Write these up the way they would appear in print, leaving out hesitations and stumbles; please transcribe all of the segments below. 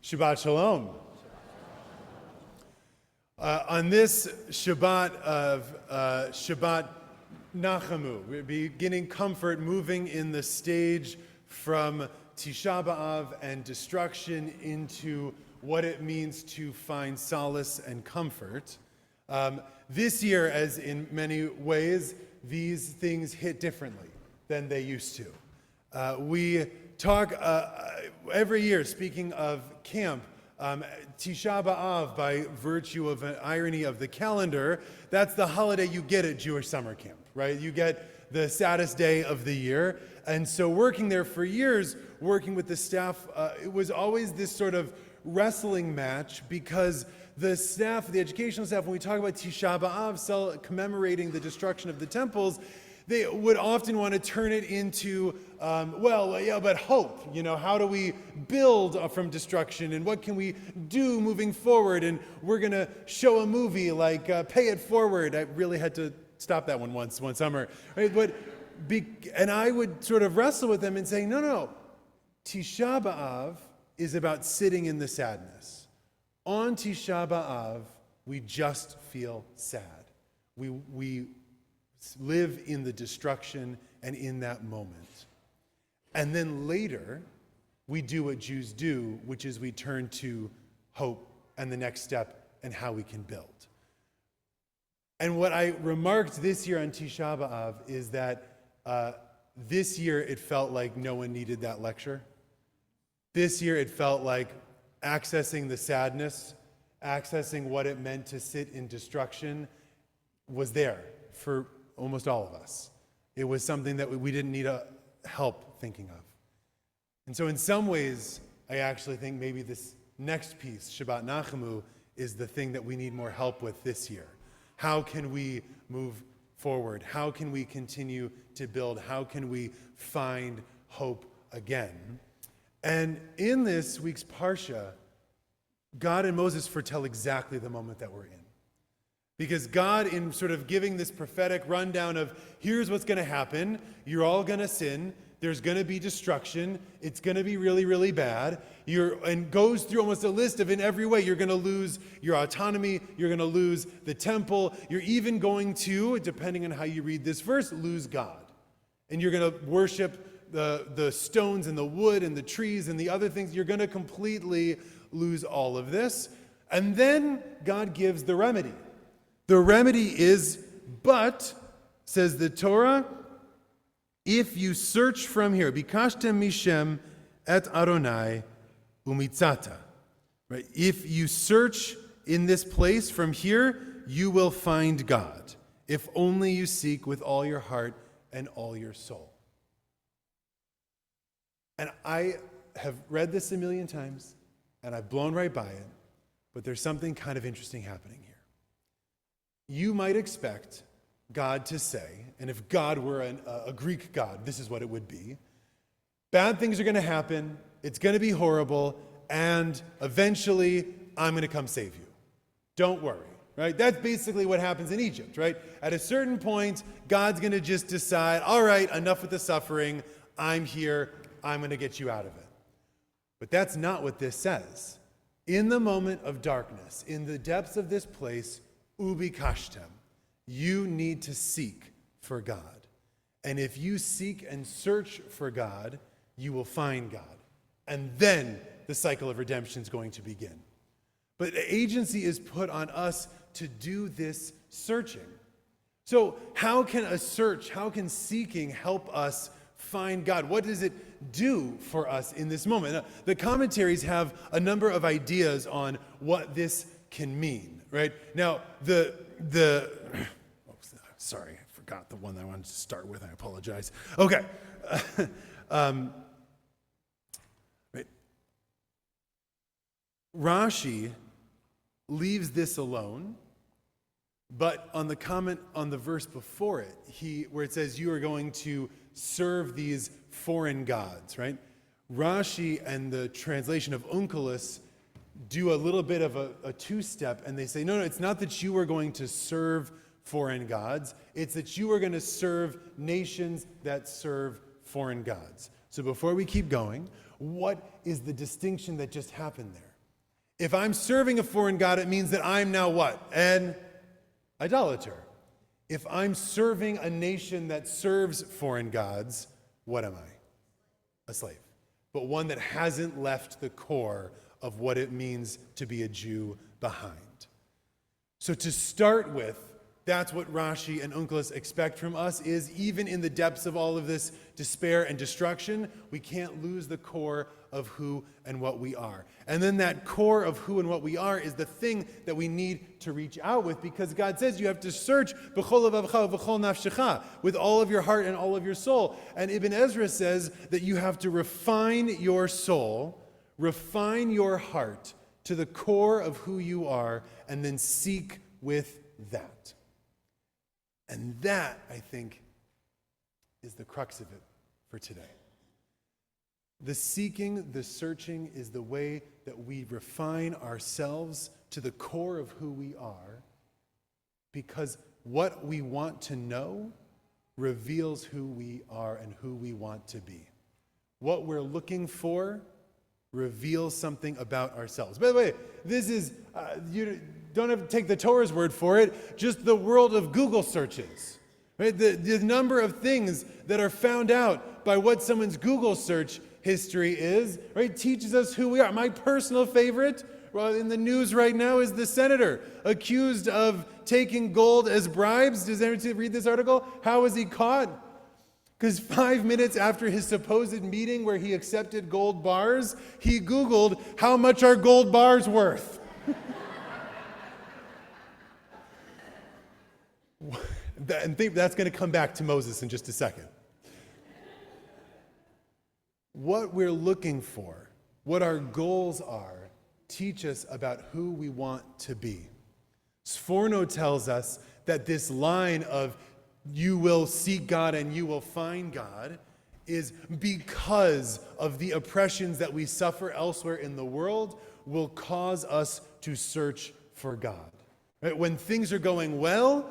Shabbat Shalom. On this Shabbat of Shabbat Nachamu, we're beginning comfort, moving in the stage from Tisha B'Av and destruction into what it means to find solace and comfort. This year, as in many ways, these things hit differently than they used to. We talk every year, speaking of camp, Tisha B'Av, by virtue of an irony of the calendar, that's the holiday you get at Jewish summer camp, right? You get the saddest day of the year. And so working there for years, working with the staff, it was always this sort of wrestling match because the staff, the educational staff, when we talk about Tisha B'Av, commemorating the destruction of the temples, they would often want to turn it into, but hope. You know, how do we build from destruction and what can we do moving forward? And we're going to show a movie like Pay It Forward. I really had to stop that one one summer. Right? And I would sort of wrestle with them and say, no. Tisha B'Av is about sitting in the sadness. On Tisha B'Av, we just feel sad. We live in the destruction and in that moment. And then later, we do what Jews do, which is we turn to hope and the next step and how we can build. And what I remarked this year on Tisha B'Av is that this year it felt like no one needed that lecture. This year it felt like accessing the sadness, accessing what it meant to sit in destruction was there for almost all of us. It was something that we didn't need help thinking of. And so in some ways, I actually think maybe this next piece, Shabbat Nachamu, is the thing that we need more help with this year. How can we move forward? How can we continue to build? How can we find hope again? And in this week's Parsha, God and Moses foretell exactly the moment that we're in. Because God, in sort of giving this prophetic rundown of here's what's going to happen, you're all going to sin, there's going to be destruction, it's going to be really, really bad, and goes through almost a list of in every way, you're going to lose your autonomy, you're going to lose the temple, you're even going to, depending on how you read this verse, lose God. And you're going to worship the stones and the wood and the trees and the other things. You're going to completely lose all of this. And then God gives the remedy. The remedy is, but, says the Torah, if you search from here, bikashtem mishem et Adonai umitzata. Right? If you search in this place from here, you will find God. If only you seek with all your heart and all your soul. And I have read this a million times, and I've blown right by it, but there's something kind of interesting happening here. You might expect God to say, and if God were a Greek God, this is what it would be. Bad things are going to happen, it's going to be horrible, and eventually I'm going to come save you. Don't worry, right? That's basically what happens in Egypt, right? At a certain point, God's going to just decide, all right, enough with the suffering, I'm here, I'm going to get you out of it. But that's not what this says. In the moment of darkness, in the depths of this place, ubikashtem, you need to seek for God. And if you seek and search for God, you will find God. And then the cycle of redemption is going to begin. But the agency is put on us to do this searching. So how can seeking help us find God? What does it do for us in this moment? Now, the commentaries have a number of ideas on what this can mean, right? Now, sorry, I forgot the one that I wanted to start with. I apologize. Okay. Right. Rashi leaves this alone, but on the comment on the verse before it, where it says you are going to serve these foreign gods, right? Rashi and the translation of Onkelos do a little bit of a two-step, and they say, no, it's not that you are going to serve foreign gods, it's that you are going to serve nations that serve foreign gods. So before we keep going, what is the distinction that just happened there? If I'm serving a foreign god, it means that I'm now what? An idolater. If I'm serving a nation that serves foreign gods, what am I? A slave. But one that hasn't left the core of what it means to be a Jew behind. So to start with, that's what Rashi and Onkelos expect from us, is even in the depths of all of this despair and destruction, we can't lose the core of who and what we are. And then that core of who and what we are is the thing that we need to reach out with, because God says you have to search b'chol levavcha v'chol nafshecha, with all of your heart and all of your soul. And Ibn Ezra says that you have to refine your soul, refine your heart to the core of who you are, and then seek with that. And that, I think, is the crux of it for today. The seeking, the searching is the way that we refine ourselves to the core of who we are, because what we want to know reveals who we are and who we want to be. What we're looking for reveals something about ourselves. By the way, this is, you don't have to take the Torah's word for it, just the world of Google searches. Right? The number of things that are found out by what someone's Google search history is, right, teaches us who we are. My personal favorite, well, in the news right now, is the senator accused of taking gold as bribes. Does anyone read this article? How was he caught? Because 5 minutes after his supposed meeting where he accepted gold bars, he Googled, how much are gold bars worth? And think that's going to come back to Moses in just a second. What we're looking for, what our goals are, teach us about who we want to be. Sforno tells us that this line of you will seek God and you will find God is because of the oppressions that we suffer elsewhere in the world will cause us to search for God. Right? When things are going well,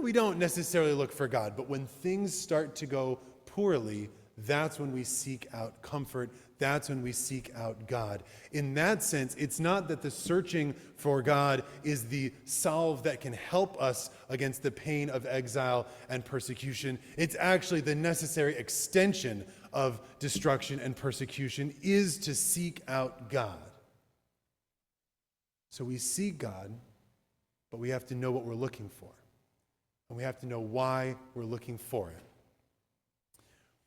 we don't necessarily look for God. But when things start to go poorly, that's when we seek out comfort. That's when we seek out God. In that sense, it's not that the searching for God is the salve that can help us against the pain of exile and persecution. It's actually the necessary extension of destruction and persecution is to seek out God. So we seek God, but we have to know what we're looking for. And we have to know why we're looking for it.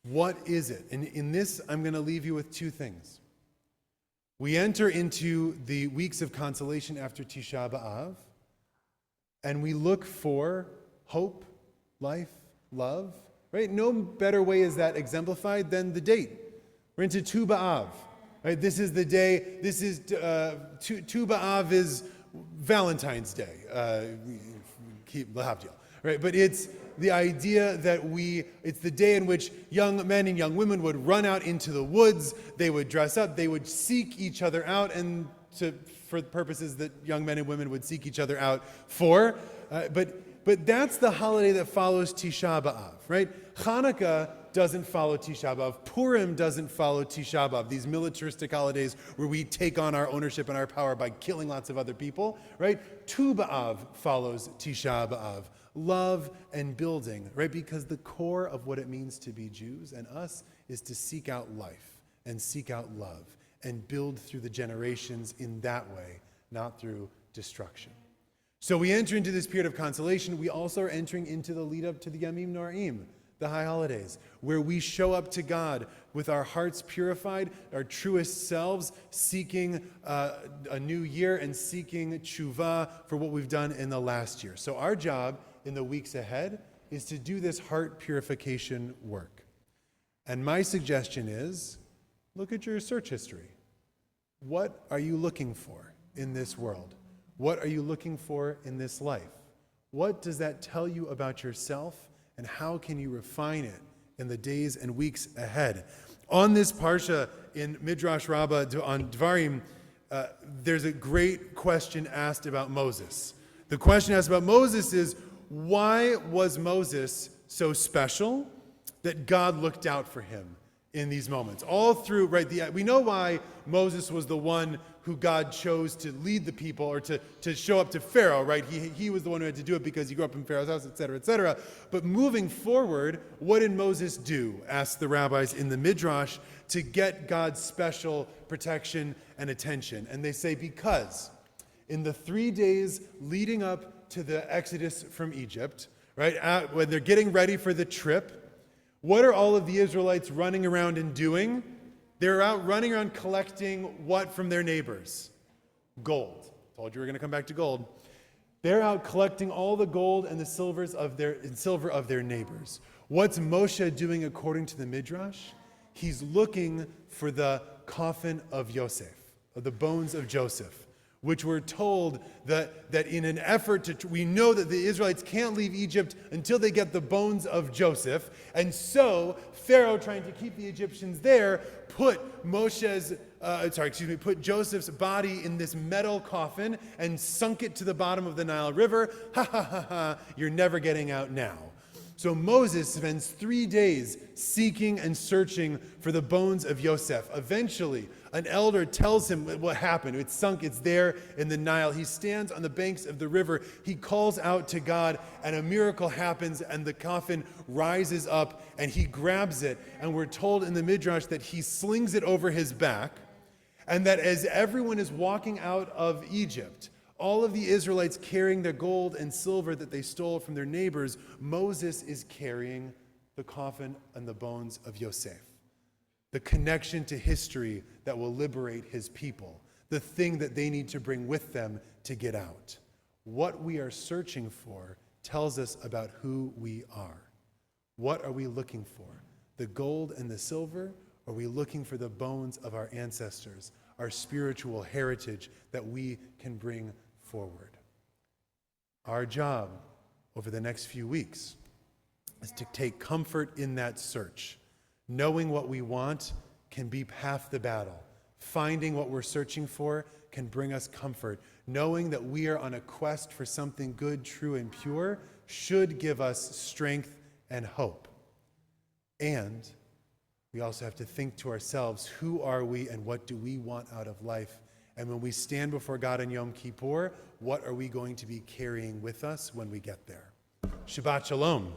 What is it? And in this, I'm going to leave you with two things. We enter into the weeks of consolation after Tisha B'Av, and we look for hope, life, love, right? No better way is that exemplified than the date. We're into Tu B'Av, right? This is the day, Tu B'Av is Valentine's Day. Keep Lahavdil. Right, but it's the idea that it's the day in which young men and young women would run out into the woods, they would dress up, they would seek each other out, and for purposes that young men and women would seek each other out for. But that's the holiday that follows Tisha B'Av, right? Hanukkah doesn't follow Tisha B'Av. Purim doesn't follow Tisha B'Av, these militaristic holidays where we take on our ownership and our power by killing lots of other people, right? Tu B'Av follows Tisha B'Av. Love and building, right? Because the core of what it means to be Jews and us is to seek out life and seek out love and build through the generations in that way, not through destruction. So we enter into this period of consolation. We also are entering into the lead up to the Yamim Noraim, the high holidays, where we show up to God with our hearts purified, our truest selves, seeking a new year and seeking tshuva for what we've done in the last year. So our job in the weeks ahead is to do this heart purification work. And my suggestion is, look at your search history. What are you looking for in this world? What are you looking for in this life? What does that tell you about yourself, and how can you refine it in the days and weeks ahead? On this parsha in Midrash Rabbah on Dvarim, there's a great question asked about Moses. The question asked about Moses is, why was Moses so special that God looked out for him in these moments. All through, right, we know why Moses was the one who God chose to lead the people or to show up to Pharaoh, right? He was the one who had to do it because he grew up in Pharaoh's house, et cetera, But moving forward, what did Moses do, asked the rabbis in the Midrash, to get God's special protection and attention? And they say, because in the 3 days leading up to the Exodus from Egypt, right, when they're getting ready for the trip, what are all of the Israelites running around and doing? They're out running around collecting what from their neighbors? Gold. Told you we're going to come back to gold. They're out collecting all the gold and the silver of their neighbors. What's Moshe doing according to the Midrash? He's looking for the coffin of Yosef, of the bones of Joseph, which we're told that in an effort we know that the Israelites can't leave Egypt until they get the bones of Joseph. And so Pharaoh, trying to keep the Egyptians there, put Joseph's body in this metal coffin and sunk it to the bottom of the Nile River. Ha ha ha ha, you're never getting out now. So Moses spends 3 days seeking and searching for the bones of Yosef. Eventually, an elder tells him what happened. It's sunk, it's there in the Nile. He stands on the banks of the river. He calls out to God, and a miracle happens, and the coffin rises up, and he grabs it. And we're told in the Midrash that he slings it over his back, and that as everyone is walking out of Egypt, all of the Israelites carrying their gold and silver that they stole from their neighbors, Moses is carrying the coffin and the bones of Yosef. The connection to history that will liberate his people, the thing that they need to bring with them to get out. What we are searching for tells us about who we are. What are we looking for? The gold and the silver? Or are we looking for the bones of our ancestors, our spiritual heritage that we can bring forward? Our job over the next few weeks is to take comfort in that search. Knowing what we want can be half the battle. Finding what we're searching for can bring us comfort. Knowing that we are on a quest for something good, true, and pure should give us strength and hope. And we also have to think to ourselves, who are we and what do we want out of life? And when we stand before God on Yom Kippur, what are we going to be carrying with us when we get there? Shabbat Shalom.